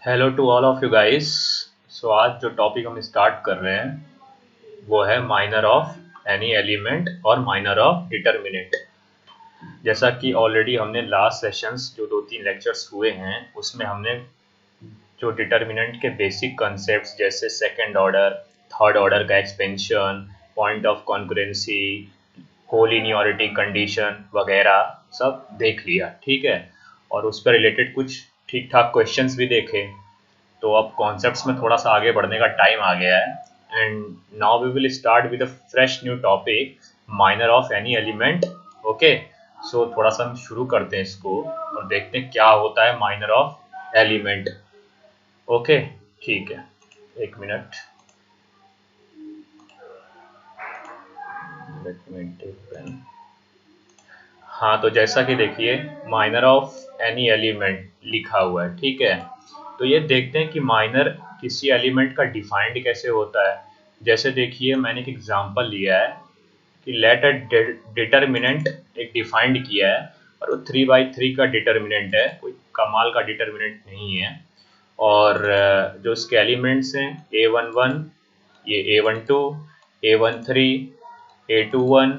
Hello to all of you guys. So आज जो topic हम स्टार्ट कर रहे हैं वो है माइनर ऑफ एनी एलिमेंट और माइनर ऑफ डिटर्मिनेंट। जैसा कि ऑलरेडी हमने लास्ट सेशंस जो 2-3 लेक्चर्स हुए हैं उसमें हमने जो डिटर्मिनेंट के बेसिक कॉन्सेप्ट्स जैसे सेकंड ऑर्डर, थर्ड ऑर्डर का expansion, point of concurrency, collinearity condition वगैरह सब देख लिया, ठीक है। और उस पर रिलेटेड कुछ ठीक ठाक क्वेश्चंस भी देखे। तो अब कॉन्सेप्ट्स में थोड़ा सा आगे बढ़ने का टाइम आ गया है and now we will start with a fresh new topic, minor of any element. Okay, so थोड़ा सा हम शुरू करते हैं इसको और देखते हैं क्या होता है माइनर ऑफ एलिमेंट। ओके, ठीक है, एक मिनट। हाँ, तो जैसा कि देखिए माइनर ऑफ एनी एलिमेंट लिखा हुआ है, ठीक है। तो ये देखते हैं कि माइनर किसी एलिमेंट का डिफाइंड कैसे होता है। जैसे देखिए मैंने एक एग्जांपल लिया है कि लेट अ डिटर्मिनेंट एक डिफाइंड किया है और वो 3/3 का डिटर्मिनेंट है, कोई कमाल का डिटर्मिनेंट नहीं है। और जो इसके एलिमेंट्स हैं A11, ये A12, A13, A21,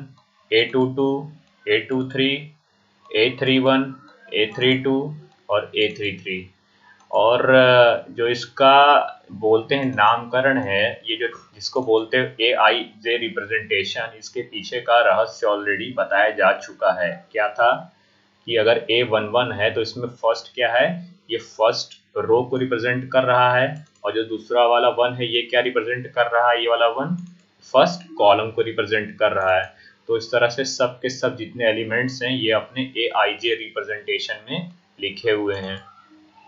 A22, A23, A31, A32 और A33। और जो इसका बोलते हैं नामकरण है, ये जो जिसको बोलते हैं AIJ रिप्रेजेंटेशन, इसके पीछे का रहस्य ऑलरेडी बताया जा चुका है। क्या था कि अगर A11 है तो इसमें फर्स्ट क्या है, ये फर्स्ट रो को रिप्रेजेंट कर रहा है, और जो दूसरा वाला 1 है ये क्या रिप्रेजेंट कर रहा है, ये वाला 1 फर्स्ट कॉलम को रिप्रेजेंट कर रहा है। तो इस तरह से सब के सब जितने एलिमेंट्स हैं ये अपने AIJ रिप्रेजेंटेशन में लिखे हुए हैं।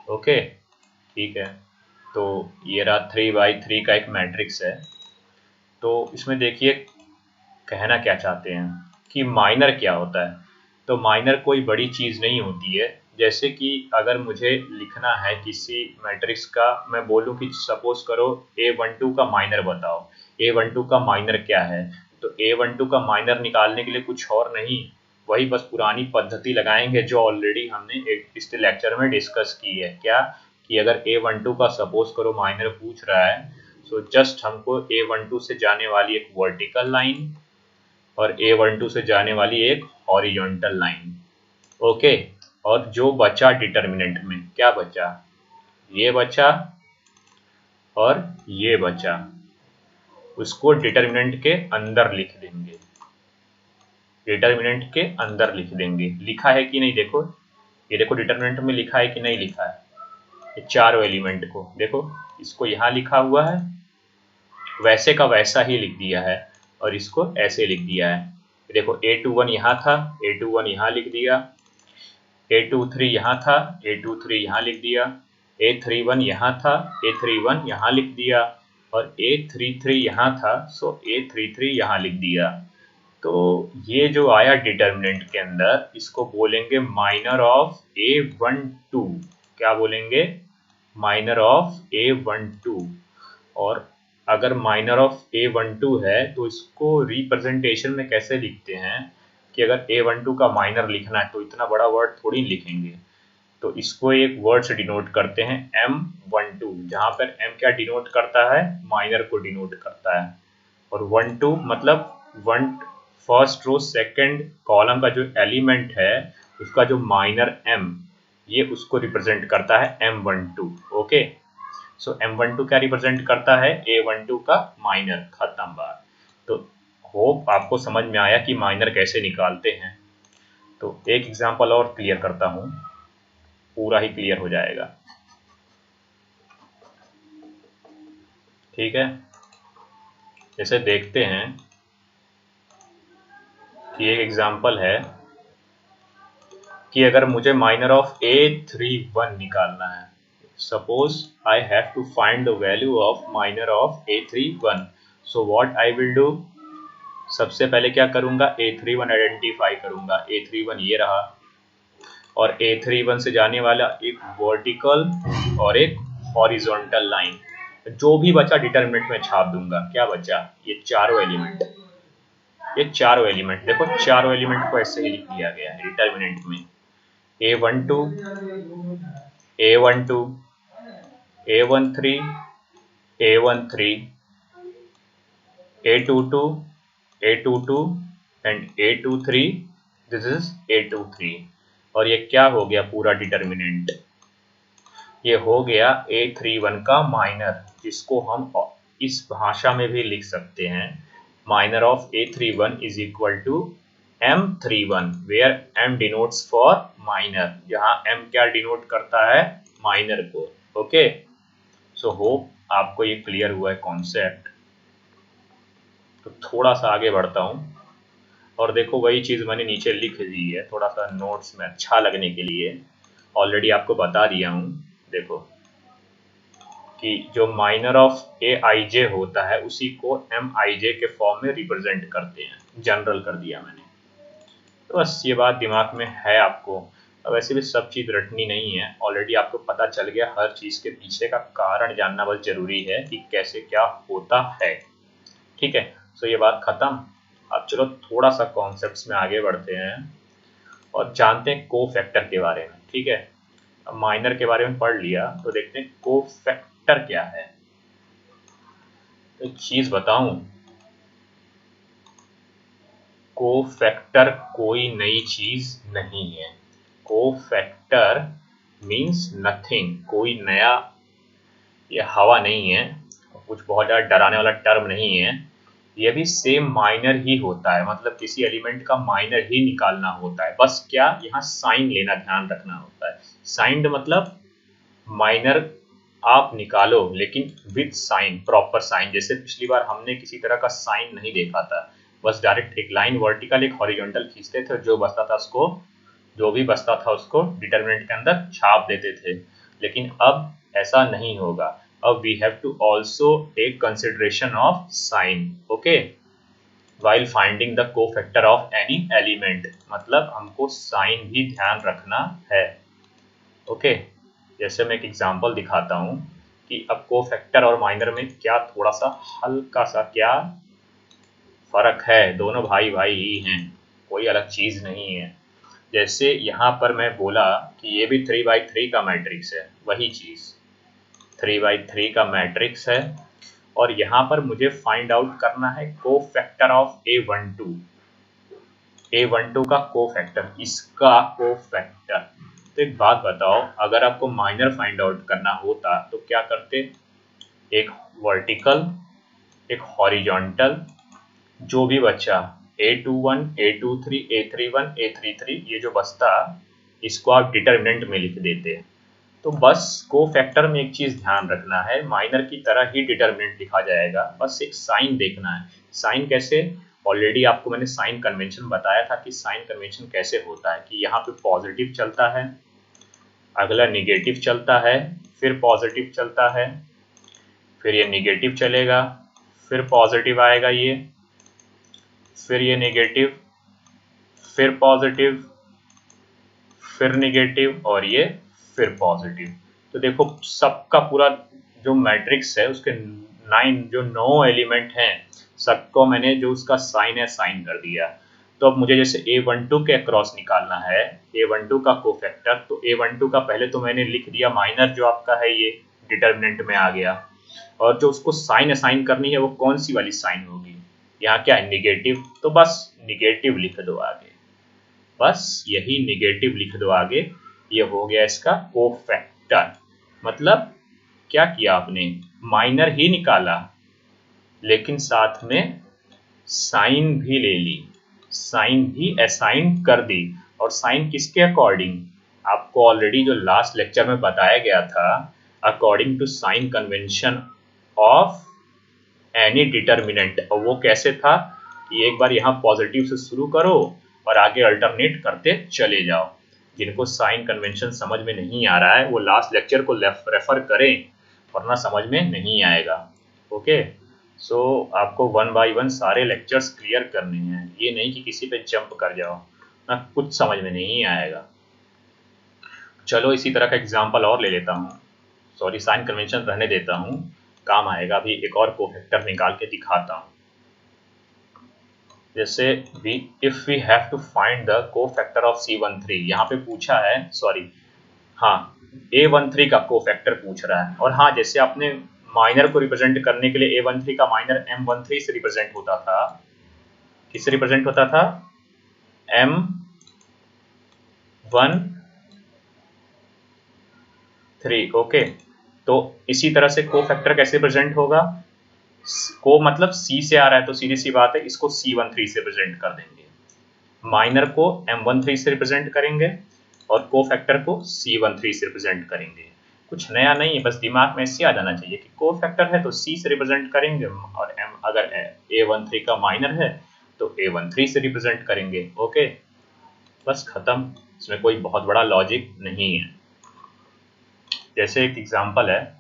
ओके, ठीक है। तो ये रहा 3/3 का एक मैट्रिक्स है। तो इसमें देखिए कहना क्या चाहते हैं कि माइनर क्या होता है। तो माइनर कोई बड़ी चीज़ नहीं होती है। जैसे कि अगर मुझे लिखना है किसी मैट्रिक्स का, मैं बोलूं कि सपोज करो A12 का माइनर बताओ, A12 का माइनर क्या है। तो A12 का माइनर निकालने के लिए कुछ और नहीं, वही बस पुरानी पद्धति लगाएंगे जो ऑलरेडी हमने एक पिछले लेक्चर में डिस्कस की है। क्या कि अगर A12 का सपोज करो माइनर पूछ रहा है, सो जस्ट हमको A12 से जाने वाली एक वर्टिकल लाइन और A12 से जाने वाली एक हॉरिजॉन्टल लाइन। ओके, और जो बचा डिटर्मिनेंट में, क्या बचा, ये बचा और ये बचा, उसको डिटर्मिनेंट के अंदर लिख देंगे। डिटर्मिनेंट के अंदर लिख देंगे। लिखा है कि नहीं देखो, ये देखो डिटर्मिनेंट में लिखा है कि नहीं लिखा है। ये चारों एलिमेंट को देखो, इसको यहाँ लिखा हुआ है, वैसे का वैसा ही लिख दिया है, और इसको ऐसे लिख दिया है। देखो A21 यहाँ था, A21 यहाँ लिख दिया, A23 यहाँ था, A23 यहाँ लिख दिया, A31 यहाँ था, A31 यहाँ लिख दिया, और A33 यहाँ था, सो A33 यहाँ लिख दिया। तो ये जो आया डिटर्मिनेंट के अंदर, इसको बोलेंगे माइनर ऑफ A12। क्या बोलेंगे, माइनर ऑफ A12। और अगर माइनर ऑफ A12 है तो इसको रिप्रेजेंटेशन में कैसे लिखते हैं कि अगर A12 का माइनर लिखना है तो इतना बड़ा वर्ड थोड़ी लिखेंगे। तो इसको एक वर्ड से डिनोट करते हैं M12, जहां पर M क्या डिनोट करता है, माइनर को डिनोट करता है। और 12 मतलब one first row second column का जो एलिमेंट है उसका जो माइनर M, ये उसको रिप्रेजेंट करता है M12। ओके, सो M12 क्या रिप्रेजेंट करता है, A12 का माइनर। खत्म बात। तो होप आपको समझ में आया कि माइनर कैसे निकालते हैं। तो एक एग्जांपल और क्लियर करता हूं, पूरा ही क्लियर हो जाएगा, ठीक है। जैसे देखते हैं कि एक एग्जांपल है कि अगर मुझे माइनर ऑफ A31 निकालना है, suppose I have to find the value of minor of A31। So what I will do, सबसे पहले क्या करूंगा, A31 आइडेंटिफाई करूंगा। A31 ये रहा, और A31 से जाने वाला एक वर्टिकल और एक हॉरिजॉन्टल लाइन, जो भी बचा डिटरमिनेंट में छाप दूंगा। क्या बचा, ये चारों एलिमेंट। ये चारों एलिमेंट देखो, चारों एलिमेंट को ऐसे ही लिख दिया गया है डिटरमिनेंट में। A12, A12, A13, A13, A22, A22 and A23, this is A23। और ये क्या हो गया पूरा डिटर्मिनेंट, ये हो गया A31 का माइनर, जिसको हम इस भाषा में भी लिख सकते हैं, minor of A31 is equal to M31, where M denotes for minor, जहां M क्या डिनोट करता है, माइनर को। ओके, सो होप आपको ये क्लियर हुआ है कॉन्सेप्ट। तो थोड़ा सा आगे बढ़ता हूँ और देखो वही चीज़ मैंने नीचे लिख दी है थोड़ा सा नोट्स में अच्छा लगने के लिए, ऑलरेडी आपको बता दिया हूँ। देखो कि जो माइनर ऑफ ए आई जे होता है उसी को एम आई जे के फॉर्म में रिप्रेजेंट करते हैं, जनरल कर दिया मैंने। तो बस ये बात दिमाग में है आपको। अब वैसे भी सब चीज़ रटनी नहीं है, ऑलरेडी आपको पता चल गया, हर चीज़ के पीछे का कारण जानना बहुत जरूरी है कि कैसे क्या होता है। ठीक है, तो ये बात खत्म। अब चलो थोड़ा सा कॉन्सेप्ट्स में आगे बढ़ते हैं और जानते हैं को फैक्टर के बारे में। ठीक है, अब माइनर के बारे में पढ़ लिया तो देखते हैं को फैक्टर क्या है। एक चीज बताऊं, को फैक्टर कोई नई चीज नहीं है। को फैक्टर मीन्स नथिंग, कोई नया ये हवा नहीं है, कुछ बहुत ज़्यादा डराने वाला टर्म नहीं है। ये भी सेम माइनर ही होता है, मतलब किसी एलिमेंट का माइनर ही निकालना होता है, बस क्या यहाँ साइन लेना ध्यान रखना होता है। साइंड मतलब माइनर आप निकालो लेकिन विद साइन, प्रॉपर साइन। जैसे पिछली बार हमने किसी तरह का साइन नहीं देखा था, बस डायरेक्ट एक लाइन वर्टिकल एक हॉरिजॉन्टल खींचते थे, जो बचता था उसको, जो भी बचता था उसको डिटरमिनेंट के अंदर छाप देते थे। लेकिन अब ऐसा नहीं होगा, अब we have to also take consideration of sign. Okay, while finding the cofactor of any element, मतलब हमको साइन भी ध्यान रखना है। ओके, जैसे मैं एक एग्जांपल दिखाता हूँ कि अब कोफैक्टर और माइनर में क्या थोड़ा सा हल्का सा क्या फर्क है, दोनों भाई भाई ही हैं, कोई अलग चीज नहीं है। जैसे यहाँ पर मैं बोला कि ये भी 3x3 का मैट्रिक्स है, वही चीज 3x3 का मैट्रिक्स है, और यहाँ पर मुझे फाइंड आउट करना है कोफैक्टर ऑफ A12, A12 का कोफैक्टर, इसका कोफैक्टर। तो एक बात बताओ, अगर आपको माइनर फाइंड आउट करना होता तो क्या करते, एक वर्टिकल एक हॉरिजॉन्टल, जो भी बचा A21, A23, A31, A33, ये जो बचता इसको आप डिटरमिनेंट में लिख देते। तो बस को फैक्टर में एक चीज ध्यान रखना है, माइनर की तरह ही डिटरमिनेंट लिखा जाएगा, बस एक साइन देखना है। साइन कैसे, ऑलरेडी आपको मैंने साइन कन्वेंशन बताया था कि साइन कन्वेंशन कैसे होता है, कि यहाँ पे पॉजिटिव चलता है, अगला निगेटिव चलता है, फिर पॉजिटिव चलता है, फिर ये निगेटिव चलेगा, फिर पॉजिटिव आएगा ये, फिर ये निगेटिव, फिर पॉजिटिव, फिर निगेटिव, और ये फिर पॉजिटिव। तो देखो सबका पूरा जो मैट्रिक्स है उसके 9 एलिमेंट हैं, सबको मैंने जो उसका साइन है साइन कर दिया। तो अब मुझे जैसे A12 के अक्रॉस निकालना है, A12 का कोफैक्टर, तो A12 का पहले तो मैंने लिख दिया माइनर, जो आपका है ये डिटरमिनेंट में आ गया, और जो उसको साइन असाइन करनी है वो कौन सी वाली साइन होगी, यहाँ क्या है निगेटिव, तो बस निगेटिव लिख दो आगे, बस यही निगेटिव लिख दो आगे। ये हो गया इसका कोफैक्टर। मतलब क्या किया आपने, माइनर ही निकाला लेकिन साथ में साइन भी ले ली, साइन भी असाइन कर दी। और साइन किसके अकॉर्डिंग, आपको ऑलरेडी जो लास्ट लेक्चर में बताया गया था, according to sign convention of any determinant. और वो कैसे था कि एक बार यहाँ पॉजिटिव से शुरू करो और आगे अल्टरनेट करते चले जाओ। जिनको साइन कन्वेंशन समझ में नहीं आ रहा है वो लास्ट लेक्चर को रेफर करें, वरना समझ में नहीं आएगा। ओके, सो आपको 1 बाय 1 सारे लेक्चर्स क्लियर करने हैं, ये नहीं कि किसी पे जंप कर जाओ ना, कुछ समझ में नहीं आएगा। चलो इसी तरह का एग्जाम्पल और ले लेता हूँ, सॉरी साइन कन्वेंशन रहने देता हूँ, काम आएगा। अभी एक और कोफैक्टर निकाल के दिखाता हूँ। जैसे if we have to find the cofactor of C13, यहाँ पे पूछा है, सॉरी हाँ, A13 का कोफैक्टर पूछ रहा है। और हाँ, जैसे आपने माइनर को रिप्रेजेंट करने के लिए A13 का माइनर M13 से रिप्रेजेंट होता था, किससे रिप्रेजेंट होता था? M13। ओके, तो इसी तरह से कोफैक्टर कैसे प्रेजेंट होगा? को मतलब C से आ रहा है तो सीधी सी बात है, इसको C13 से प्रेजेंट कर देंगे। माइनर को M13 से रिप्रेजेंट करेंगे और कोफैक्टर को C13 से रिप्रेजेंट करेंगे। कुछ नया नहीं है, बस दिमाग में ऐसे आ जाना चाहिए कि कोफैक्टर है तो C से रिप्रेजेंट करेंगे और अगर A13 का माइनर है तो A13 से रिप्रेजेंट करेंगे। ओके, बस खत्म, इसमें कोई बहुत बड़ा लॉजिक नहीं है। जैसे एक एग्जांपल है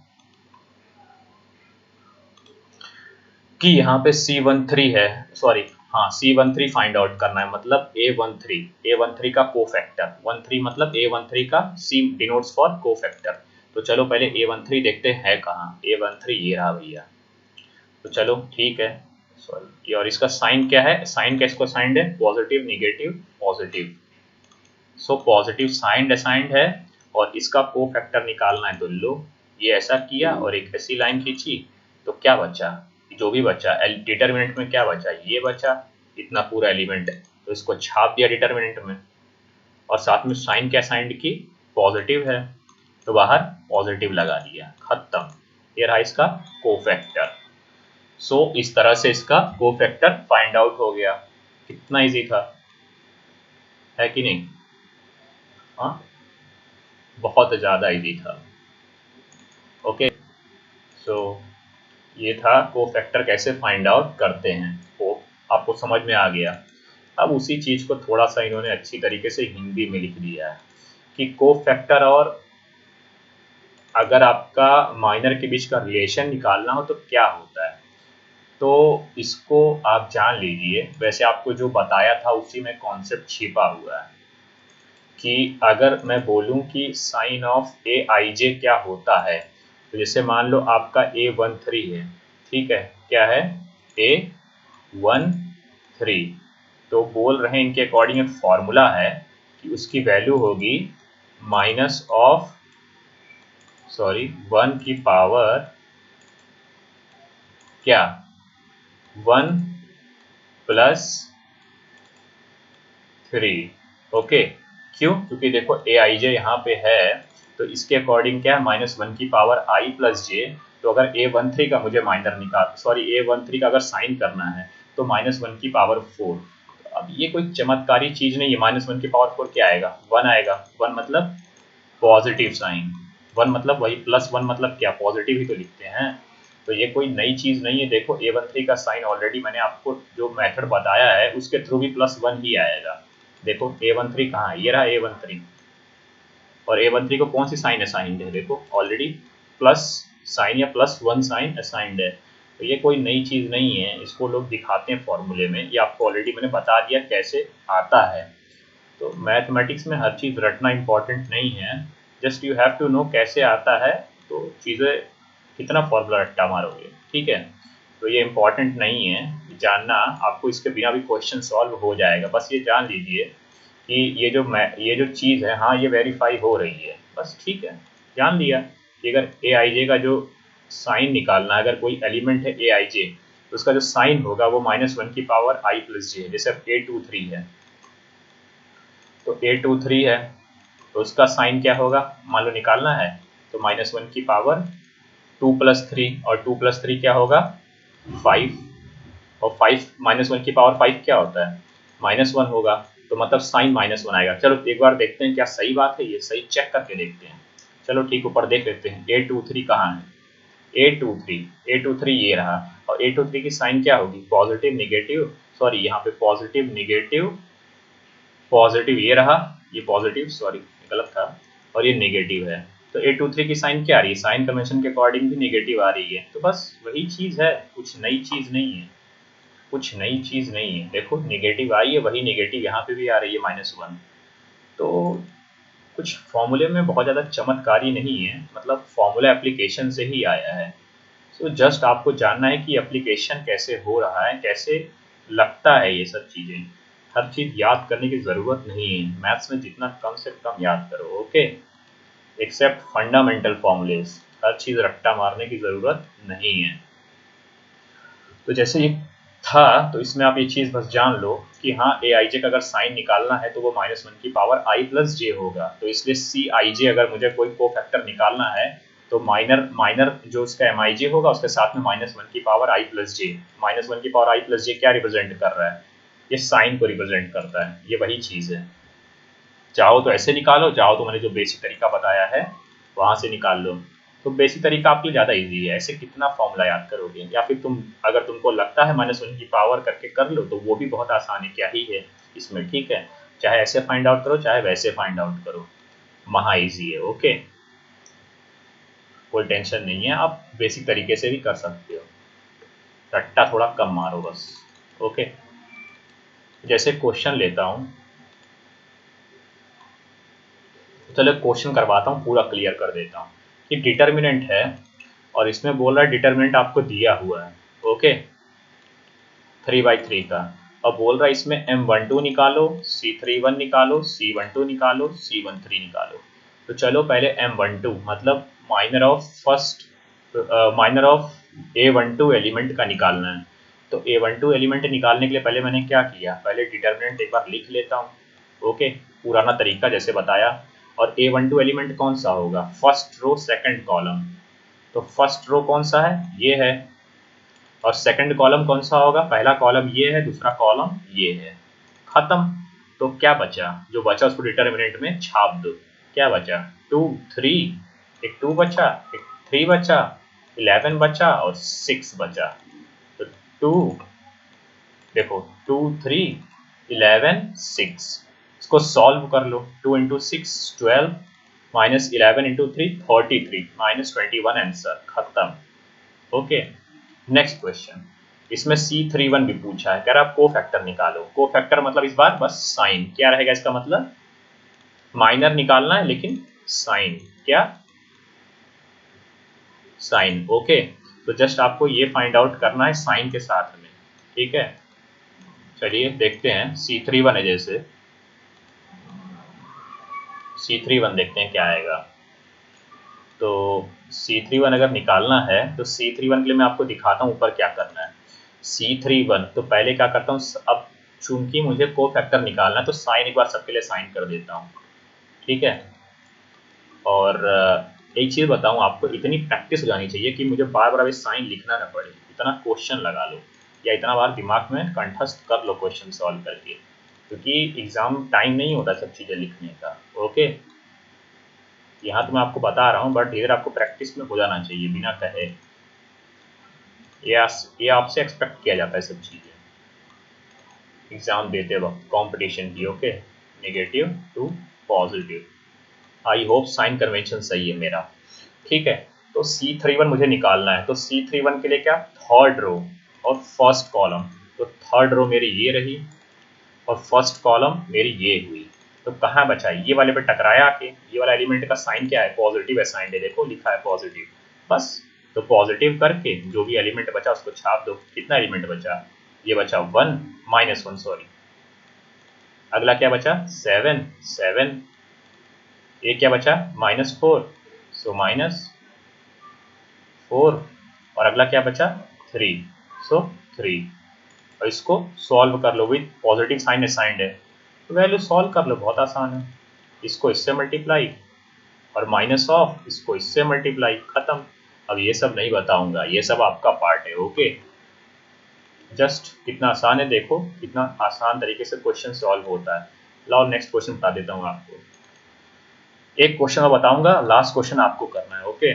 कि यहाँ पे C13 है, सॉरी हाँ C13 फाइंड आउट करना है, मतलब A13 का कोफैक्टर, 13 मतलब A13 का C डिनोट्स फॉर कोफैक्टर। तो चलो पहले A13 देखते हैं कहाँ, A13 ये रहा भैया। तो चलो ठीक है, सॉरी, और इसका साइन क्या है? साइन कैसको साइंड है? Positive negative positive. So positive signed assigned है और इसका कोफैक्टर निकालना है। तो लो, ये ऐसा किया और एक ऐसी लाइन खींची, तो क्या बचा? जो भी बचा डिटर्मिनेंट में क्या बचा? ये बचा, इतना पूरा एलिमेंट है, तो इसको छाप दिया डिटर्मिनेंट में और साथ में साइन क्या साइंड की? पॉजिटिव है, तो बाहर पॉजिटिव लगा दिया, खत्म। ये रहा इसका कोफैक्टर। सो इस तरह से इसका कोफैक्टर फाइंड आउट हो गया। कितना इजी था, है कि नहीं? हाँ, बहुत ज़्यादा इजी था। ओके, सो ये था कोफैक्टर कैसे फाइंड आउट करते हैं, वो आपको समझ में आ गया। अब उसी चीज़ को थोड़ा सा इन्होंने अच्छी तरीके से हिंदी में लिख दिया है कि कोफैक्टर और अगर आपका माइनर के बीच का रिलेशन निकालना हो तो क्या होता है। तो इसको आप जान लीजिए, वैसे आपको जो बताया था उसी में कॉन्सेप्ट छिपा हुआ है कि अगर मैं बोलूं कि साइन ऑफ ए आई जे क्या होता है, तो जैसे मान लो आपका A13 है, ठीक है, क्या है? A13। तो बोल रहे हैं इनके अकॉर्डिंग एक फॉर्मूला है कि उसकी वैल्यू होगी माइनस ऑफ, सॉरी, 1 की पावर क्या? 1 प्लस 3। ओके, क्यों? क्योंकि देखो ए आई जे यहाँ पे है, तो इसके अकॉर्डिंग क्या है? -1 की पावर आई प्लस जे। तो अगर A13 का मुझे माइनर निकाल, सॉरी A13 का अगर साइन करना है तो -1 की पावर 4। अब ये कोई चमत्कारी चीज नहीं है, -1 की पावर 4 क्या आएगा? 1 आएगा। 1 मतलब पॉजिटिव साइन, 1 मतलब वही, +1 मतलब क्या? पॉजिटिव ही तो लिखते हैं। तो ये कोई नई चीज नहीं है। देखो A13 का साइन ऑलरेडी मैंने आपको जो मेथड बताया है उसके थ्रू भी +1 ही आएगा। देखो A13 कहाँ है? ये रहा A13। और A13 को कौन सी साइन असाइंड है? देखो ऑलरेडी प्लस साइन या +1 साइन असाइंड है। तो ये कोई नई चीज़ नहीं है, इसको लोग दिखाते हैं फॉर्मूले में। ये आपको ऑलरेडी मैंने बता दिया कैसे आता है। तो मैथमेटिक्स में हर चीज़ रटना इम्पॉर्टेंट नहीं है, just you have to know कैसे आता है। तो चीज़ें कितना फॉर्मूला रट्टा मारोगे, ठीक है? तो ये इम्पॉर्टेंट नहीं है जानना, आपको इसके बिना भी क्वेश्चन सॉल्व हो जाएगा। बस ये जान लीजिए कि ये जो चीज़ है, हाँ ये वेरीफाई हो रही है, बस ठीक है। जान लिया कि अगर ए आई जे का जो साइन निकालना है, अगर कोई एलिमेंट है ए आई जे, तो उसका जो साइन होगा वो -1 की पावर आई प्लस जे है। जैसे अब A23 है, तो A23 है तो उसका साइन क्या होगा? मान लो निकालना है तो -1 की पावर 2 + 3, और 2 + 3 क्या होगा? 5। और 5 -1 की पावर 5 क्या होता है? -1 होगा, तो मतलब साइन -1 आएगा। चलो एक बार देखते हैं क्या सही बात है, ये सही चेक करके देखते हैं। चलो ठीक, ऊपर देख लेते हैं A23 कहाँ है। A23 ये रहा, और A23 की साइन क्या होगी? पॉजिटिव निगेटिव, सॉरी यहाँ पे पॉजिटिव निगेटिव पॉजिटिव, ये रहा, ये पॉजिटिव, सॉरी गलत था, और ये नेगेटिव है। तो A23 की साइन क्या आ रही है? साइन कन्वेंशन के अकॉर्डिंग भी नेगेटिव आ रही है। तो बस वही चीज़ है, कुछ नई चीज़ नहीं है, कुछ नई चीज़ नहीं है। देखो नेगेटिव आई है, वही नेगेटिव यहाँ पे भी आ रही है -1। तो कुछ फॉर्मूले में बहुत ज़्यादा चमत्कारी नहीं है, मतलब फॉर्मूला एप्लीकेशन से ही आया है। सो जस्ट आपको जानना है कि एप्लीकेशन कैसे हो रहा है, कैसे लगता है ये सब चीज़ें। हर चीज़ याद करने की ज़रूरत नहीं है, मैथ्स में जितना कम से कम याद करो। ओके, एक्सेप्ट फंडामेंटल फॉर्मूलेज, हर चीज रट्टा मारने की जरूरत नहीं है। तो जैसे ये था, तो इसमें आप ये चीज बस जान लो कि हाँ ए आई जे का अगर साइन निकालना है तो वो -1 की पावर आई प्लस जे होगा। तो इसलिए सी आई जे अगर मुझे कोई को फैक्टर निकालना है तो माइनर जो उसका एम आई जे होगा उसके साथ में -1 की पावर आई प्लस जे। -1 की पावर आई प्लस जे क्या रिप्रेजेंट कर रहा है? ये साइन को रिप्रेजेंट करता है, ये वही चीज है। चाहो तो ऐसे निकालो, चाहो तो मैंने जो बेसिक तरीका बताया है वहां से निकाल लो। तो बेसिक तरीका आपके लिए ज़्यादा इजी है, ऐसे कितना फॉर्मूला याद करोगे? या फिर अगर तुमको लगता है -1 की पावर करके कर लो तो वो भी बहुत आसान है, क्या ही है इसमें, ठीक है। चाहे ऐसे फाइंड आउट करो चाहे वैसे फाइंड आउट करो, महा इजी है। ओके, कोई टेंशन नहीं है, आप बेसिक तरीके से भी कर सकते हो, रट्टा थोड़ा कम मारो बस। ओके, जैसे क्वेश्चन लेता हूँ, चलो क्वेश्चन करवाता हूँ, पूरा क्लियर कर देता हूँ कि डिटर्मिनेंट है और इसमें बोल रहा है डिटर्मिनेंट आपको दिया हुआ है। ओके, 3/3 का। अब बोल रहा है इसमें M12 निकालो, C31 निकालो, C12 निकालो, C13 निकालो। तो चलो पहले M12 मतलब माइनर ऑफ A12 एलिमेंट का निकालना है। तो A12 एलिमेंट निकालने के लिए पहले मैंने क्या किया, पहले डिटर्मिनेंट एक बार लिख लेता हूँ। ओके, पुराना तरीका जैसे बताया। और A12 एलिमेंट कौन सा होगा? First row second column. तो फर्स्ट रो कौन सा है? ये है। और सेकंड कॉलम कौन सा होगा? पहला कॉलम ये है, दूसरा कॉलम ये है। खत्म। तो क्या बचा? जो बचा उसको डिटर्मिनेंट में छाप दो। क्या बचा? 2 3, एक 2 बचा, एक 3 बचा, 11 बचा और 6 बचा। तो 2, देखो 2 3 11 6, इसको सॉल्व कर लो। 2 इंटू 6 12, -11 इंटू 3 33, -21 आंसर। खत्म। Okay, next question. इसमें C31 भी पूछा है, कह रहा को फैक्टर निकालो। को फैक्टर मतलब इस बार बस साइन। क्या रहेगा इसका मतलब? माइनर निकालना है लेकिन साइन। क्या? साइन। ओके, तो जस्ट आपको ये फाइंड आउट करना है साइन के साथ में, ठीक है। चलिए देखते हैं, C31 है, जैसे C31 देखते हैं क्या आएगा। तो C31 अगर निकालना है तो C31 के लिए मैं आपको दिखाता हूँ ऊपर क्या करना है। C31 तो पहले क्या करता हूँ, अब चूंकि मुझे को फैक्टर निकालना है तो साइन एक बार सबके लिए साइन कर देता हूँ, ठीक है। और एक चीज़ बताऊँ आपको, इतनी प्रैक्टिस हो जानी चाहिए कि मुझे बार बार अभी साइन लिखना ना पड़े। इतना क्वेश्चन लगा लो या इतना बार दिमाग में कंठस्थ कर लो क्वेश्चन सॉल्व करके, क्योंकि एग्जाम टाइम नहीं होता सब चीज़ें लिखने का। ओके, यहाँ तो मैं आपको बता रहा हूँ, बट इधर आपको प्रैक्टिस में हो जाना चाहिए बिना कहे। ये आपसे एक्सपेक्ट किया जाता है सब चीज़ें एग्ज़ाम देते वक्त कंपटीशन की। Okay, negative to positive. I hope sign convention सही है मेरा, ठीक है। तो C31 मुझे निकालना है, तो C31 के लिए क्या, थर्ड रो और फर्स्ट कॉलम। तो थर्ड रो मेरी ये रही और फर्स्ट कॉलम मेरी ये हुई। तो कहाँ बचा? ये वाले पे टकराया आके। ये वाला एलिमेंट का साइन क्या है? पॉजिटिव है, साइन है, देखो लिखा है पॉजिटिव, बस। तो पॉजिटिव करके जो भी एलिमेंट बचा उसको छाप दो। कितना एलिमेंट बचा? ये बचा 1 -1 सॉरी। अगला क्या बचा? 7 7। ये क्या बचा? -4, सो -4। और अगला क्या बचा? 3, सो 3। और इसको सॉल्व कर लो, विथ पॉजिटिव साइन असाइंड है तो वैल्यू सॉल्व कर लो, बहुत आसान है। इसको इससे मल्टीप्लाई और माइनस ऑफ इसको इससे मल्टीप्लाई, खत्म। अब ये सब नहीं बताऊंगा, ये सब आपका पार्ट है। ओके, जस्ट कितना आसान है, देखो कितना आसान तरीके से क्वेश्चन सॉल्व होता है। लाओ नेक्स्ट क्वेश्चन बता देता हूँ आपको। एक क्वेश्चन मैं बताऊंगा, लास्ट क्वेश्चन आपको करना है। ओके,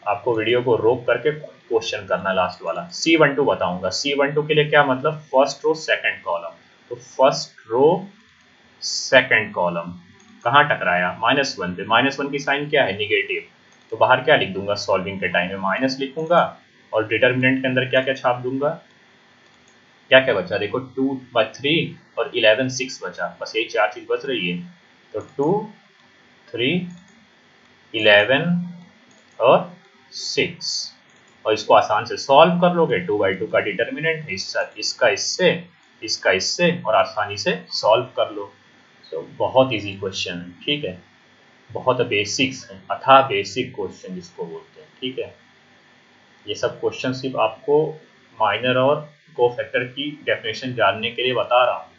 आपको वीडियो को रोक करके क्वेश्चन करना है लास्ट वाला। C12 बताऊंगा। C12 के लिए क्या मतलब? First row second column. तो फर्स्ट रो सेकंड कॉलम कहाँ टकराया? -1 पे। -1 की साइन क्या है? निगेटिव। तो बाहर क्या लिख दूंगा? सॉल्विंग के टाइम में माइनस लिखूंगा और डिटर्मिनेंट के अंदर क्या क्या छाप दूंगा? क्या क्या बचा? देखो 2/3 और 11 6 बचा, बस यही चार चीज बच रही है। तो 2 3 11 और 6, और इसको आसान से सॉल्व कर लोगे। 2/2 का डिटर्मिनेंट है, इसका इससे और आसानी से सॉल्व कर लो। तो बहुत इजी क्वेश्चन है, ठीक है। बहुत बेसिक्स हैं, अथाह बेसिक क्वेश्चन जिसको बोलते हैं, ठीक है। ये सब क्वेश्चन सिर्फ आपको माइनर और कोफैक्टर की डेफिनेशन जानने के लिए बता रहा हूँ।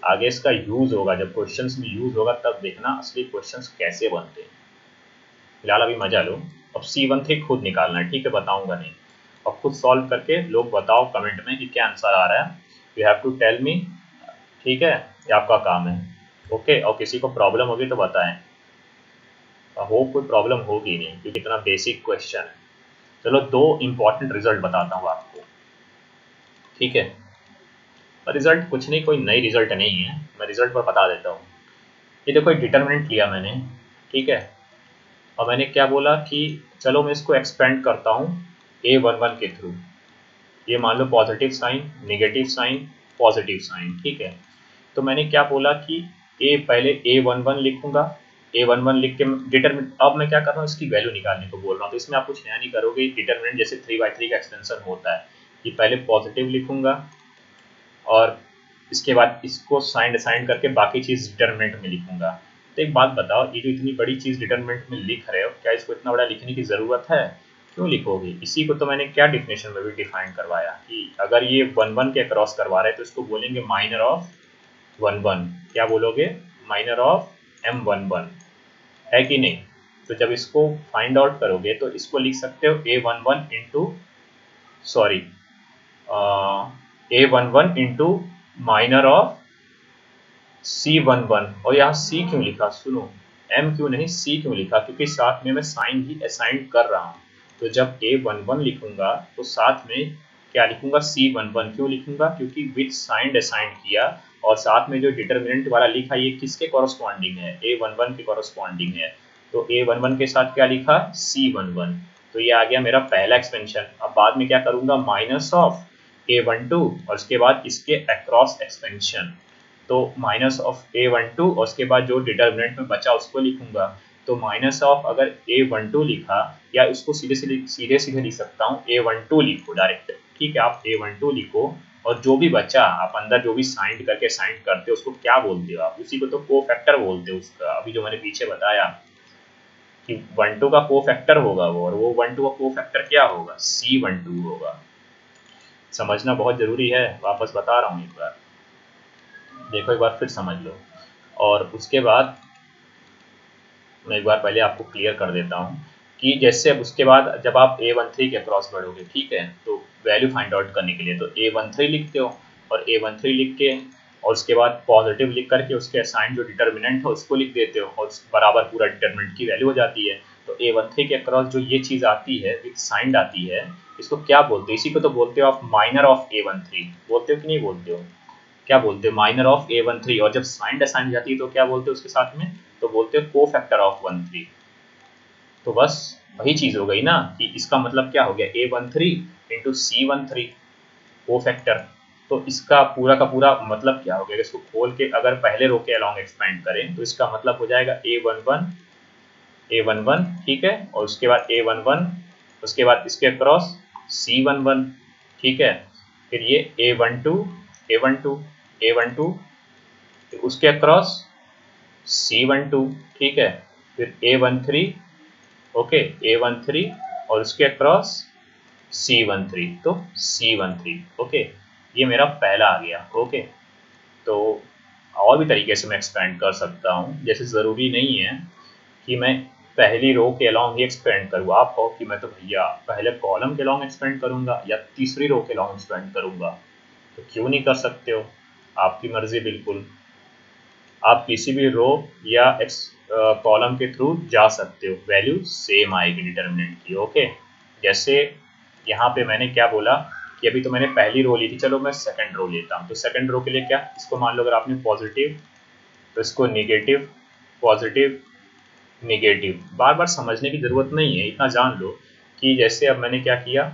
आगे इसका यूज होगा, जब क्वेश्चंस में यूज होगा तब देखना असली क्वेश्चंस कैसे बनते हैं। फिलहाल अभी मजा लो। अब C13 खुद निकालना है, ठीक है, बताऊंगा नहीं। और खुद सॉल्व करके लोग बताओ कमेंट में कि क्या आंसर आ रहा है। You have to tell me, ठीक है, ये आपका काम है। ओके, और किसी को प्रॉब्लम होगी तो बताएं। होप कोई प्रॉब्लम होगी नहीं क्योंकि इतना बेसिक क्वेश्चन है। चलो दो इंपॉर्टेंट रिजल्ट बताता हूँ आपको, ठीक है। रिजल्ट कुछ नहीं, कोई नई रिजल्ट नहीं है, मैं रिजल्ट पर बता देता हूँ। ये देखो, एक डिटर्मिनेंट लिया मैंने, ठीक है, और मैंने क्या बोला कि चलो मैं इसको एक्सपेंड करता हूँ A11 के थ्रू। ये मान लो positive sign, negative sign, positive sign, ठीक है। तो मैंने क्या बोला कि पहले A11 लिखूंगा, A11 लिख के डिटरमिनेंट, अब मैं क्या कर रहा हूँ, इसकी वैल्यू निकालने को बोल रहा हूँ। तो इसमें आप कुछ नया नहीं करोगे, डिटरमिनेंट जैसे 3/3 का एक्सटेंशन होता है कि पहले पॉजिटिव लिखूंगा और इसके बाद इसको साइन असाइन करके बाकी चीज़ डिटरमिनेंट में लिखूंगा। तो एक बात बताओ, ये जो इतनी बड़ी चीज़ डिटरमिनेंट में लिख रहे हो, क्या इसको इतना बड़ा लिखने की ज़रूरत है? क्यों लिखोगे? इसी को तो मैंने क्या डिफिनेशन में भी डिफाइन करवाया कि अगर ये 1 1 के क्रॉस करवा रहे हैं तो इसको बोलेंगे माइनर ऑफ 1 1। क्या बोलोगे? माइनर ऑफ M11, है कि नहीं? तो जब इसको फाइंड आउट करोगे तो इसको लिख सकते हो A11 into, sorry, A11 into minor of C11। और यहाँ C क्यों लिखा? सुनो, M क्यों नहीं, C क्यों लिखा? क्योंकि साथ में मैं साइन भी असाइन कर रहा हूँ। तो जब A11 लिखूंगा तो साथ में क्या लिखूंगा? C11 क्यों लिखूंगा? क्योंकि विथ साइन असाइन किया और साथ में जो डिटरमिनेंट वाला लिखा ये किसके कॉरस्पॉन्डिंग है? A11 के कॉरस्पॉन्डिंग है। तो A11 के साथ क्या लिखा? C11। तो ये आ गया मेरा पहला एक्सपेंशन। अब बाद में क्या करूंगा? माइनस ऑफ A12 और उसके बाद इसके अक्रॉस एक्सपेंशन। तो माइनस ऑफ A12 और उसके बाद जो डिटर्मिनेंट में बचा उसको लिखूंगा। तो माइनस ऑफ अगर A12 लिखा, या उसको सीधे सीधे लिख सकता हूँ, A12 लिखो डायरेक्ट, ठीक है। आप A12 लिखो और जो भी बचा आप अंदर जो भी साइंड करके साइंड करते हो उसको क्या बोलते हो? आप उसी को तो कोफैक्टर बोलते हो उसका। अभी जो मैंने पीछे बताया कि 1 2 का कोफैक्टर होगा वो, और वो 1 2 का कोफैक्टर क्या होगा? C12 होगा। समझना बहुत जरूरी है, वापस बता रहा हूँ एक बार, देखो एक बार फिर समझ लो। और उसके बाद मैं एक बार पहले आपको क्लियर कर देता हूँ कि जैसे अब उसके बाद जब आप A13 के क्रॉस बढ़ोगे, ठीक है, तो वैल्यू फाइंड आउट करने के लिए तो A13 लिखते हो और A13 लिख के और उसके बाद पॉजिटिव लिख करके उसके असाइन जो डिटर्मिनेंट है उसको लिख देते हो और बराबर पूरा डिटर्मिनेंट की वैल्यू हो जाती है। तो A13 के क्रॉस जो ये चीज़ आती है विथ साइंड आती है, इसको क्या बोलते हो? इसी को तो बोलते हो आप माइनर ऑफ A13, बोलते हो कि नहीं बोलते हो? क्या बोलते हो? Minor of A13। और जब साइंड असाइन जाती है तो क्या बोलते हो उसके साथ में? तो बोलते हो कोफैक्टर ऑफ 13। तो बस वही चीज हो गई ना कि इसका मतलब क्या हो गया? A13 into C13 cofactor. तो इसका पूरा का पूरा मतलब क्या हो गया? इसको खोल के अगर पहले रो के अलॉन्ग एक्सपेंड करें तो इसका मतलब हो जाएगा A11, ठीक है, और उसके बाद A11, उसके बाद इसके क्रॉस C11, ठीक है, फिर ये A12, उसके क्रॉस C12, ठीक है, फिर A13, ओके, A13 और उसके क्रॉस C13, तो C13, ओके। ये मेरा पहला आ गया, ओके। तो और भी तरीके से मैं एक्सपेंड कर सकता हूँ, जैसे ज़रूरी नहीं है कि मैं पहली रो के अलॉन्ग ही एक्सपेंड करूँ। आप कहो कि मैं तो भैया पहले कॉलम के अलॉन्ग एक्सपेंड करूँगा या तीसरी रो के अलॉन्ग एक्सपेंड करूँगा, तो क्यों नहीं कर सकते हो? आपकी मर्जी, बिल्कुल। आप किसी भी रो या कॉलम के थ्रू जा सकते हो, वैल्यू सेम आएगी डिटर्मिनेंट की, ओके। जैसे यहाँ पे मैंने क्या बोला कि अभी तो मैंने पहली रो ली थी, चलो मैं सेकंड रो लेता हूँ। तो सेकंड रो के लिए क्या, इसको मान लो अगर आपने पॉजिटिव तो इसको नेगेटिव, पॉजिटिव, नेगेटिव, बार बार समझने की ज़रूरत नहीं है, इतना जान लो कि जैसे अब मैंने क्या किया।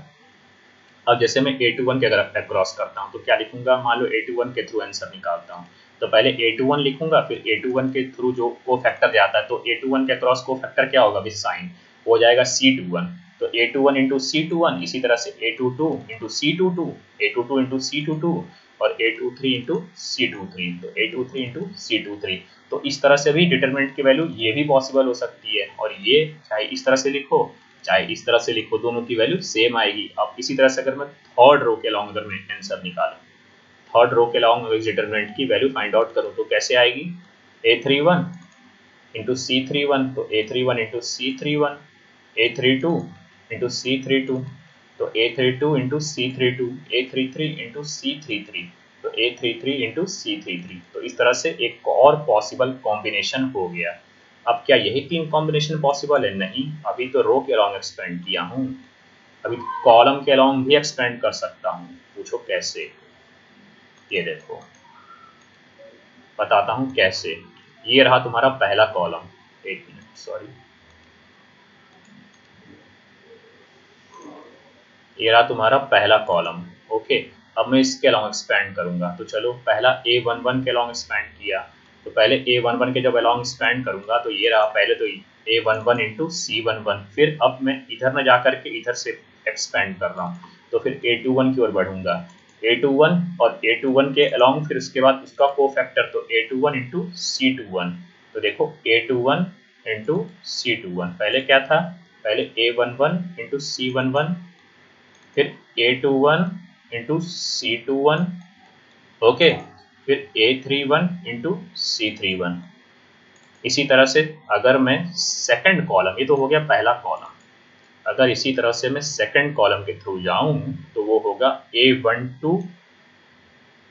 अब जैसे मैं A21 के अगर अक्रॉस करता हूँ तो क्या लिखूंगा? मान लो A21 के थ्रू आंसर निकालता हूँ तो पहले A21 लिखूंगा, फिर A21 के थ्रू जो को फैक्टर जाता है तो A21 के अक्रॉस को फैक्टर क्या होगा? विद साइन हो जाएगा C21। तो A21 इंटू C21, इसी तरह से A22 into C22, A22 into C22, और A23 इंटू C23, तो A23 इंटू C23। तो इस तरह से भी डिटरमिनेंट की वैल्यू ये भी पॉसिबल हो सकती है, और ये चाहे इस तरह से लिखो चाहे इस तरह से लिखो, दोनों की वैल्यू सेम आएगी। अब इसी तरह से अगर मैं थर्ड रो के अलॉन्ग अगर मैं आंसर निकालूं, थर्ड रो के अलॉन्ग डिटरमिनेंट की वैल्यू फाइंड आउट करूं, तो कैसे आएगी? A31 इंटू C31, तो A31 into C31, A32 into C32, तो A32 into C32, A33 into C33, तो A33 इंटू C33। तो इस तरह से एक और पॉसिबल कॉम्बिनेशन हो गया। अब क्या यही 3 कॉम्बिनेशन पॉसिबल है? नहीं, अभी तो रो के अलॉन्ग एक्सपेंड किया हूँ, अभी कॉलम के अलॉन्ग भी एक्सपेंड कर सकता हूँ। पूछो कैसे? ये देखो बताता हूँ कैसे। ये रहा तुम्हारा पहला कॉलम, एक मिनट सॉरी, ये रहा तुम्हारा पहला कॉलम। ओके, अब मैं इसके अलॉन्ग एक्सपेंड करूंगा, तो चलो पहला A11 के अलॉन्ग एक्सपेंड किया, तो पहले A11 के जब अलॉन्ग एक्सपेंड करूंगा तो ये रहा पहले तो A11 इंटू C11, फिर अब मैं इधर न जाकर के इधर से एक्सपेंड कर रहा हूँ, तो फिर A21 की ओर बढ़ूंगा, A21 और A21 के अलॉन्ग फिर उसके बाद उसका कोफैक्टर, तो A21 इंटू C21। तो देखो A21 इंटू C21, पहले क्या था? पहले A11 इंटू C11, फिर A21 इंटू C21, ओके, फिर A31 इंटू C31। इसी तरह से अगर मैं सेकंड कॉलम, ये तो हो गया पहला कॉलम, अगर इसी तरह से मैं सेकंड कॉलम के थ्रू जाऊं तो वो होगा A12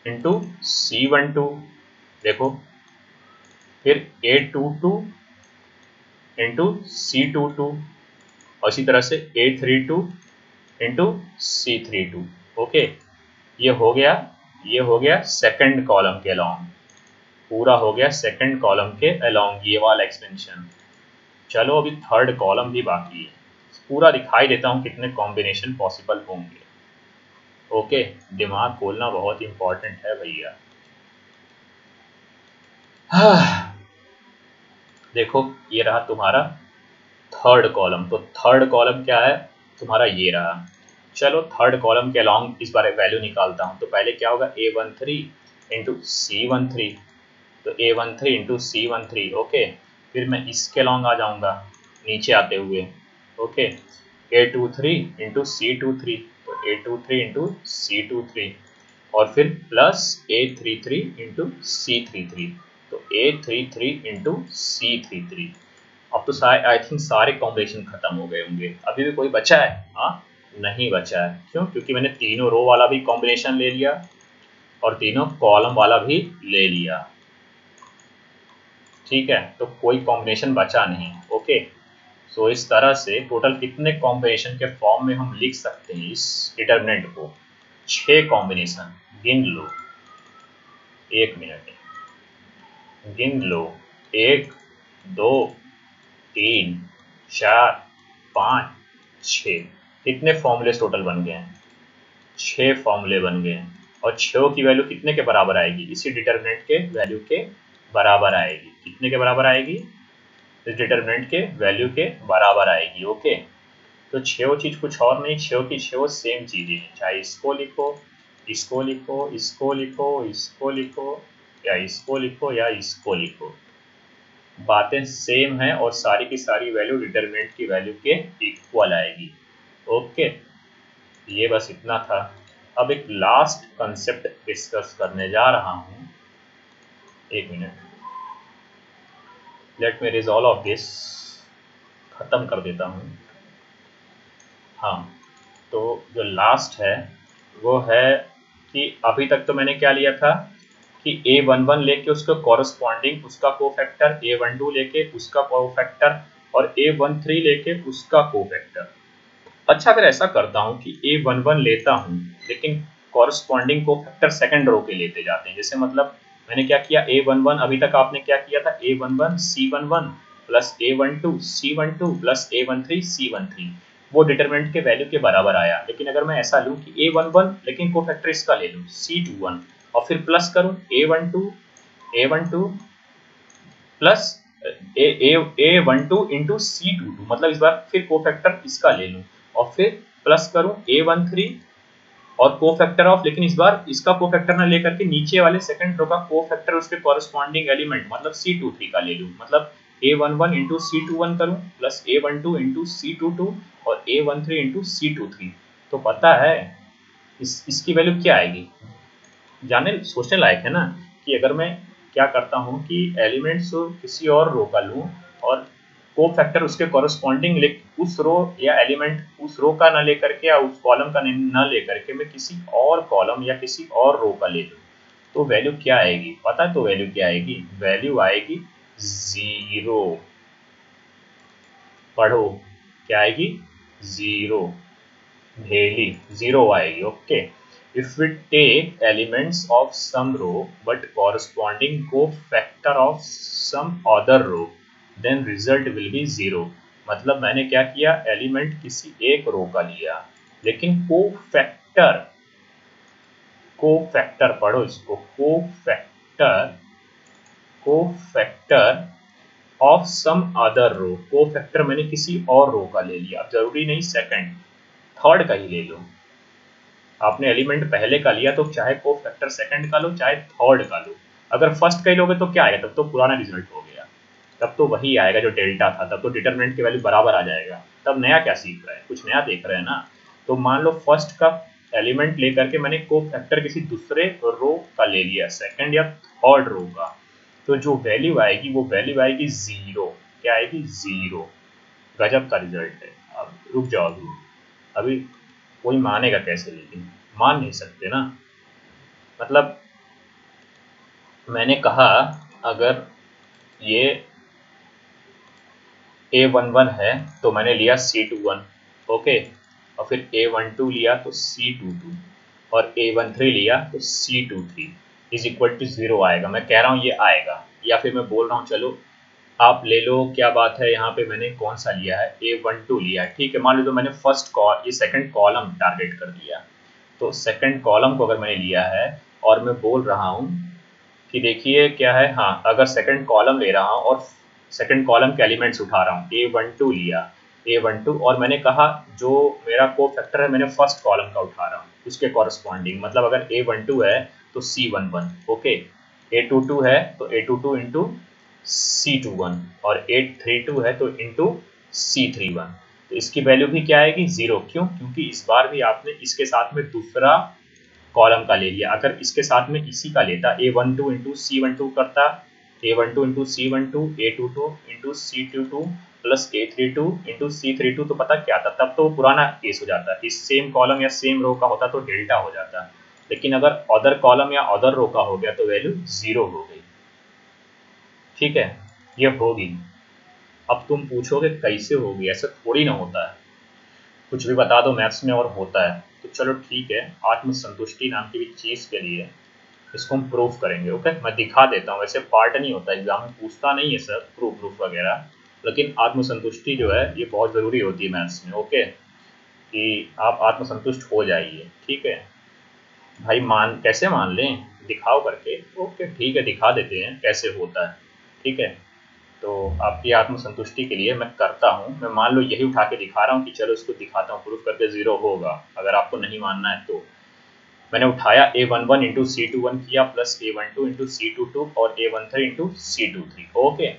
इंटू C12, देखो, फिर A22 इंटू C22, और इसी तरह से A32 इंटू C32। ओके, ये हो गया सेकंड कॉलम के अलॉन्ग, पूरा हो गया सेकंड कॉलम के अलॉन्ग ये वाला एक्सपेंशन। चलो अभी थर्ड कॉलम भी बाकी है, पूरा दिखाई देता हूँ कितने कॉम्बिनेशन पॉसिबल होंगे। ओके, दिमाग खोलना बहुत इंपॉर्टेंट है भैया। देखो ये रहा तुम्हारा थर्ड कॉलम, तो थर्ड कॉलम क्या है तुम्हारा? ये रहा। चलो थर्ड कॉलम के अलॉन्ग इस बार वैल्यू निकालता हूँ, तो पहले क्या होगा? A13 इंटू C13, तो A13 इंटू C13, ओके, फिर मैं इसके अलॉन्ग आ जाऊँगा नीचे आते हुए, ओके, A23 इंटू C23, तो A23 इंटू C23, और फिर प्लस A33 इंटू C33, तो A33 इंटू C33। अब तो आई थिंक सारे कॉम्बिनेशन खत्म हो गए होंगे, अभी भी कोई बचा है? हाँ, नहीं बचा है। क्यों? क्योंकि मैंने तीनों रो वाला भी कॉम्बिनेशन ले लिया और तीनों कॉलम वाला भी ले लिया। ठीक है, तो कोई कॉम्बिनेशन बचा नहीं। ओके, सो इस तरह से टोटल कितने कॉम्बिनेशन के फॉर्म में हम लिख सकते हैं इस डिटरमिनेंट को? 6 कॉम्बिनेशन। गिन लो, एक मिनट, गिन लो, 1 2 3 4 5 6। कितने फॉर्मूले टोटल बन गए हैं? 6 फॉर्मूले बन गए हैं, और 6 की वैल्यू कितने के बराबर आएगी? इसी डिटरमिनेंट के वैल्यू के बराबर आएगी। कितने के बराबर आएगी? इस डिटरमिनेंट के वैल्यू के बराबर आएगी। ओके, तो 6 चीज कुछ और नहीं, 6 की 6 सेम चीजें हैं, चाहे इसको लिखो, इसको लिखो, इसको लिखो, इसको लिखो, या इसको लिखो, या इसको लिखो, बातें सेम है और सारी की सारी वैल्यू डिटरमिनेंट की वैल्यू के इक्वल आएगी। ओके, ये बस इतना था। अब एक लास्ट कंसेप्ट डिस्कस करने जा रहा हूं, एक minute, let me resolve of this, खत्म कर देता हूं। हाँ, तो जो लास्ट है वो है कि अभी तक तो मैंने क्या लिया था कि A11 लेके उसका कॉरस्पॉन्डिंग उसका कोफैक्टर, A12 लेके उसका कोफैक्टर, और A13 लेके उसका कोफैक्टर। अच्छा, अगर ऐसा करता हूँ कि A11 लेता हूँ लेकिन कॉरस्पॉन्डिंग कोफैक्टर सेकंड रो के लेते जाते हैं, जैसे मतलब मैंने क्या किया, A11 अभी तक आपने क्या किया था, A11 C11 plus A12 C12 plus A13 C13, वो डिटरमिनेंट के वैल्यू के बराबर आया। लेकिन अगर मैं ऐसा लूँ कि A11 लेकिन कोफैक्टर इसका ले लूँ C21, और फिर प्लस करूँ A12 plus A12 into C22, मतलब इस बार फिर कोफैक्टर इसका ले लूँ, और फिर प्लस करूँ A13 और कोफैक्टर ऑफ, लेकिन इस बार इसका कोफैक्टर ना लेकर के नीचे वाले सेकंड रो का कोफैक्टर उसके कॉरस्पॉन्डिंग एलिमेंट मतलब C23 का ले लूँ, मतलब A11 इंटू C21 करूँ प्लस A12 इंटू C22 और A13 इंटू C23। तो पता है इसकी वैल्यू क्या आएगी, जाने सोचने लायक है ना, कि अगर मैं क्या करता हूँ कि एलिमेंट्स किसी और रो का लूँ और को फैक्टर उसके कॉरस्पॉन्डिंग उस रो या एलिमेंट उस रो का न लेकर के या उस कॉलम का न लेकर के मैं किसी और कॉलम या किसी और रो का ले लूँ, तो वैल्यू क्या आएगी पता है? तो वैल्यू क्या आएगी, वैल्यू आएगी 0। पढ़ो क्या आएगी, 0, ढेली 0 आएगी। Okay, if we take elements of some row but corresponding cofactor of some other row then result will be 0। मतलब मैंने क्या किया, एलिमेंट किसी एक रो का लिया लेकिन कोफैक्टर पढ़ो इसको, cofactor of some other row, cofactor मैंने किसी और रो का ले लिया, अब जरूरी नहीं सेकंड थर्ड का ही ले लो। आपने एलिमेंट पहले का लिया तो चाहे को फैक्टर सेकंड का लो चाहे थर्ड का लो, अगर फर्स्ट का ही लोगे तो क्या आएगा, तब तो पुराना रिजल्ट हो गया, तब तो वही आएगा जो डेल्टा था, तब तो डिटरमिनेंट की वैल्यू बराबर आ जाएगा। तब नया क्या सीख रहे हैं, कुछ नया देख रहे हैं ना। तो मान लो फर्स्ट का एलिमेंट लेकर के मैंने को फैक्टर किसी दूसरे रो का ले लिया, सेकंड या थर्ड रो का, तो जो वैल्यू आएगी वो वैल्यू आएगी 0। क्या आएगी, 0। गजब का रिजल्ट है। अब रुक जाओ, अभी कोई मानेगा कैसे, लेकिन मान नहीं सकते ना। मतलब मैंने कहा अगर ये A11 है तो मैंने लिया C21, ओके, और फिर A12 लिया तो C22 और A13 लिया तो C23 इज इक्वल टू 0 आएगा। मैं कह रहा हूँ ये आएगा, या फिर मैं बोल रहा हूँ चलो आप ले लो, क्या बात है, यहाँ पे मैंने कौन सा लिया है, A12 लिया है, ठीक है। मान लो मैंने फर्स्ट ये सेकंड कॉलम टारगेट कर दिया, तो सेकंड कॉलम को अगर मैंने लिया है और मैं बोल रहा हूँ कि देखिए क्या है, हाँ अगर सेकंड कॉलम ले रहा हूँ और सेकंड कॉलम के एलिमेंट्स उठा रहा हूँ, A12 लिया, A12 और मैंने कहा जो मेरा को फैक्टर है मैंने फर्स्ट कॉलम का उठा रहा हूँ उसके कॉरस्पॉन्डिंग, मतलब अगर A12 है तो C11, ओके, A22 है तो A22 इंटू C21 और A32 है तो इंटू C31, तो इसकी वैल्यू भी क्या आएगी, 0। क्यों, क्योंकि इस बार भी आपने इसके साथ में दूसरा कॉलम का ले लिया, अगर इसके साथ में इसी का लेता A12 इंटू C12 करता, A12 into C12, A22 into C22 plus A32 into C32, तो पता क्या था, तब तो पुराना केस हो जाता, इस सेम कॉलम या सेम रो का होता तो डेल्टा हो जाता, लेकिन अगर अदर कॉलम या अदर रो का हो गया तो वैल्यू 0 हो गई, ठीक है, ये होगी। अब तुम पूछोगे कैसे होगी, ऐसा थोड़ी ना होता है, कुछ भी बता दो मैथ्स में और होता है, तो चलो ठीक है, आत्मसंतुष्टि नाम की भी चीज़ के लिए इसको हम प्रूफ करेंगे। ओके, मैं दिखा देता हूँ, वैसे पार्ट नहीं होता, एग्जाम में पूछता नहीं है सर प्रूफ वगैरह, लेकिन आत्मसंतुष्टि जो है ये बहुत ज़रूरी होती है मैथ्स में। ओके, कि आप आत्मसंतुष्ट हो जाइए, ठीक है भाई। कैसे मान लें, दिखाओ करके। ओके ठीक है, दिखा देते हैं कैसे होता है, ठीक है। तो आपकी आत्मसंतुष्टि के लिए मैं करता हूँ, मैं मान लो यही उठा के दिखा रहा हूँ कि चलो इसको दिखाता हूँ, प्रूफ करके 0 होगा, अगर आपको नहीं मानना है तो। मैंने उठाया A11 इंटू C21 किया प्लस A12 इंटू C22 और A13 इंटू C23, ओके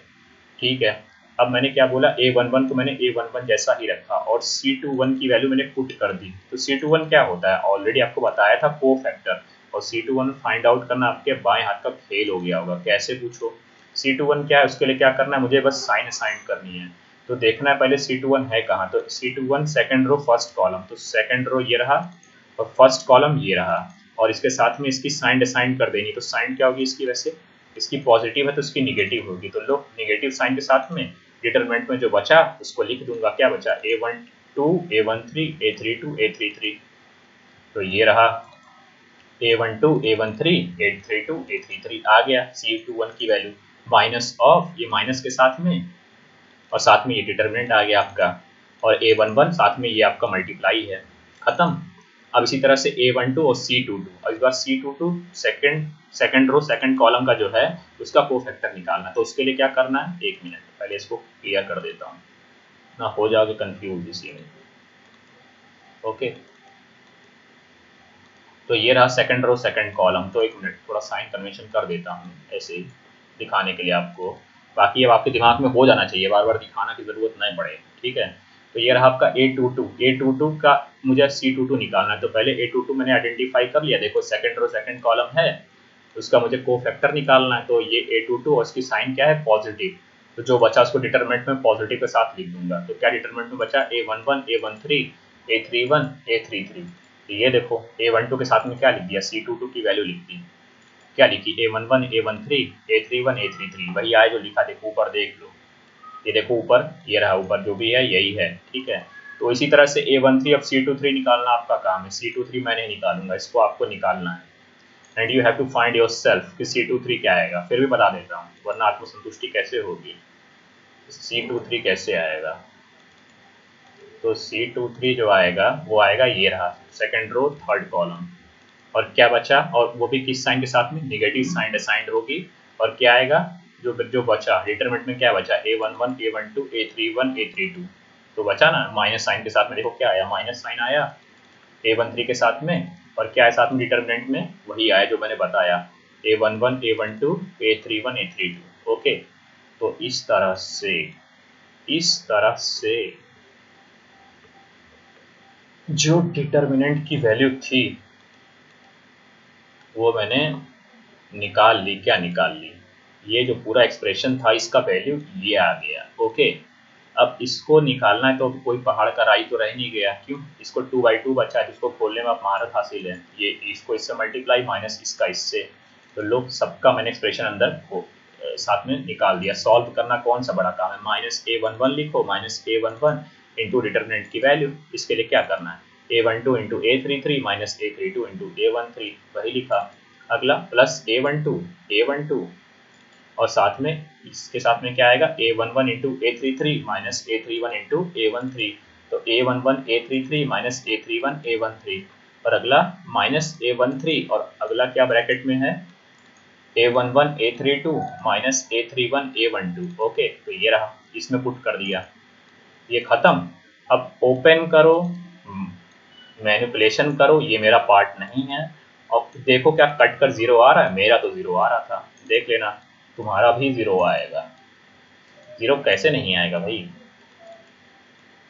ठीक है। अब मैंने क्या बोला, A11 को मैंने A11 जैसा ही रखा और C21 की वैल्यू मैंने पुट कर दी, तो C21 क्या होता है, ऑलरेडी आपको बताया था को फैक्टर, और C21 फाइंड आउट करना आपके बाएं हाथ का खेल हो गया होगा। कैसे पूछो, C21 क्या है, उसके लिए क्या करना है, मुझे बस साइन असाइन करनी है, तो देखना है पहले C21 है कहाँ, तो C21 second row first column, तो सेकंड रो ये रहा और फर्स्ट कॉलम ये रहा, और इसके साथ में इसकी साइन असाइन कर देनी, तो साइन क्या होगी इसकी, वैसे इसकी पॉजिटिव है तो इसकी निगेटिव होगी, तो लो निगेटिव साइन के साथ में डिटरमिनेंट में जो बचा उसको लिख दूंगा, क्या बचा, A12 A13 A32 A33, तो ये रहा A12 A13 A32 A33 आ गया C21 की वैल्यू, माइनस ऑफ ये माइनस के साथ में, और साथ में ये डिटरमिनेंट आ गया आपका, और A11 साथ में ये आपका मल्टीप्लाई है, खत्म। अब इसी तरह से A12 और C22, और इस बार C22 second row second column का जो है उसका कोफैक्टर निकालना, तो उसके लिए क्या करना है, एक मिनट पहले इसको क्लियर कर देता हूँ ना, हो जाओगे कंफ्यूज इसी में। ओके, तो ये रहा सेकंड रो सेकंड कॉलम। तो एक मिनट थोड़ा साइन कन्वेंशन कर देता हूँ ऐसे ही दिखाने के लिए आपको, बाकी अब आपके दिमाग में हो जाना चाहिए, बार बार दिखाना की ज़रूरत नहीं पड़े, ठीक है। तो ये रहा आपका A22 का मुझे C22 निकालना है। तो पहले A22 मैंने आइडेंटिफाई कर लिया, देखो सेकंड रो सेकंड कॉलम है, उसका मुझे कोफैक्टर निकालना है। तो ये A22 और उसकी साइन क्या है, पॉजिटिव। तो जो बचा उसको डिटरमिनेंट में पॉजिटिव के साथ लिख दूंगा। तो क्या डिटरमिनेंट में बचा, A11 A13 A31 A33। तो ये देखो A12 के साथ में क्या लिख दिया, C22 की वैल्यू लिख दी, क्या लिखी A11 A13 A31 A33, वही आए जो लिखा, देखो ऊपर देख लो, ये देखो ऊपर, ये रहा ऊपर जो भी है यही है, ठीक है। तो इसी तरह से A13 अब C23 निकालना आपका काम है। C23 मैं नहीं निकालूंगा, इसको आपको निकालना है। And you have to find yourself कि C23 क्या आएगा। फिर भी बता देता हूँ वरना आत्मसंतुष्टि कैसे होगी। C23 कैसे आएगा, तो C23 जो आएगा वो आएगा, ये रहा सेकंड रो थर्ड कॉलम। और क्या बचा, और वो भी किस साइन के साथ में, निगेटिव साइन असाइंड होगी। और क्या आएगा, जो बचा डिटरमिनेंट में क्या बचा, A11 A12 A31 A32। तो बचा ना माइनस साइन के साथ में, देखो क्या आया, माइनस साइन आया A13 के साथ में। और क्या है साथ में डिटरमिनेंट में, वही आया जो मैंने बताया, A11 A12 A31 A32। Okay, तो इस तरह से जो डिटरमिनेंट की वैल्यू थी वो मैंने निकाल ली। क्या निकाल ली, ये जो पूरा एक्सप्रेशन था इसका वैल्यू ये आ गया। ओके, अब इसको निकालना है तो कोई पहाड़ का राई तो रह नहीं गया, क्यों, इसको 2/2 बचा है जिसको खोलने में आप महारत हासिल है। ये इसको इससे मल्टीप्लाई माइनस इसका इससे, तो लोग सबका मैंने एक्सप्रेशन अंदर को साथ में निकाल दिया। सॉल्व करना कौन सा बड़ा काम है, -A11 लिखो, -A11 इंटू डिटरमिनेंट की वैल्यू। इसके लिए क्या करना है, A12 into A33 minus A32 into A13, वही लिखा। अगला प्लस A12 और साथ में इसके साथ में क्या आएगा, A11 into A33 minus A31 into A13। तो A11 A33 minus A31 A13, और अगला माइनस A13, और अगला क्या ब्रैकेट में है, A11 A32 minus A31 A12। Okay, तो ये रहा, इसमें पुट कर दिया, ये खत्म। अब ओपन करो, मैनिपुलेशन करो, ये मेरा पार्ट नहीं है। और देखो क्या कट कर 0 आ रहा है, मेरा तो 0 आ रहा था, देख लेना तुम्हारा भी 0 आएगा। 0 कैसे नहीं आएगा भाई,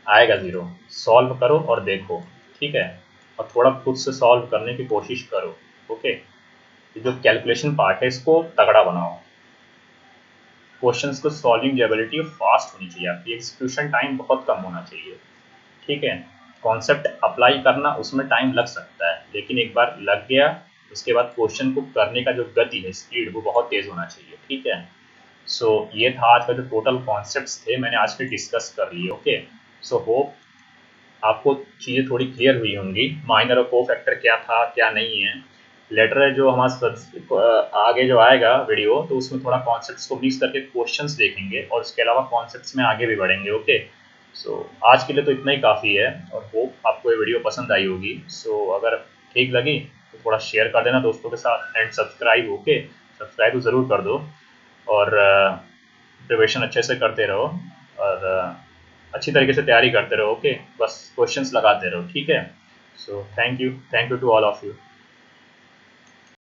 आएगा 0। सॉल्व करो और देखो, ठीक है, और थोड़ा खुद से सॉल्व करने की कोशिश करो। ओके, जो कैलकुलेशन पार्ट है इसको तगड़ा बनाओ, क्वेश्चंस को सॉल्विंग की एबिलिटी फास्ट होनी चाहिए आपकी, एग्जीक्यूशन टाइम बहुत कम होना चाहिए, ठीक है। कॉन्सेप्ट अप्लाई करना उसमें टाइम लग सकता है, लेकिन एक बार लग गया उसके बाद क्वेश्चन को करने का जो गति है, स्पीड, वो बहुत तेज होना चाहिए, ठीक है। सो ये था आज का जो टोटल कॉन्सेप्ट्स थे, मैंने आज के डिस्कस कर लिए। ओके, सो होप आपको चीज़ें थोड़ी क्लियर हुई होंगी, माइनर और कोफैक्टर क्या था क्या नहीं है। लेटर जो हमारा आगे जो आएगा वीडियो, तो उसमें थोड़ा कॉन्सेप्ट्स को मिक्स करके क्वेश्चंस देखेंगे, और उसके अलावा कॉन्सेप्ट्स में आगे भी बढ़ेंगे। ओके, सो आज के लिए तो इतना ही काफ़ी है, और होप आपको ये वीडियो पसंद आई होगी। सो अगर ठीक लगी तो थोड़ा शेयर कर देना दोस्तों के साथ, एंड सब्सक्राइब, ओके, सब्सक्राइब तो ज़रूर कर दो, और प्रिपरेशन अच्छे से करते रहो, और अच्छी तरीके से तैयारी करते रहो। ओके, बस क्वेश्चंस लगाते रहो, ठीक है। So thank you to all of you.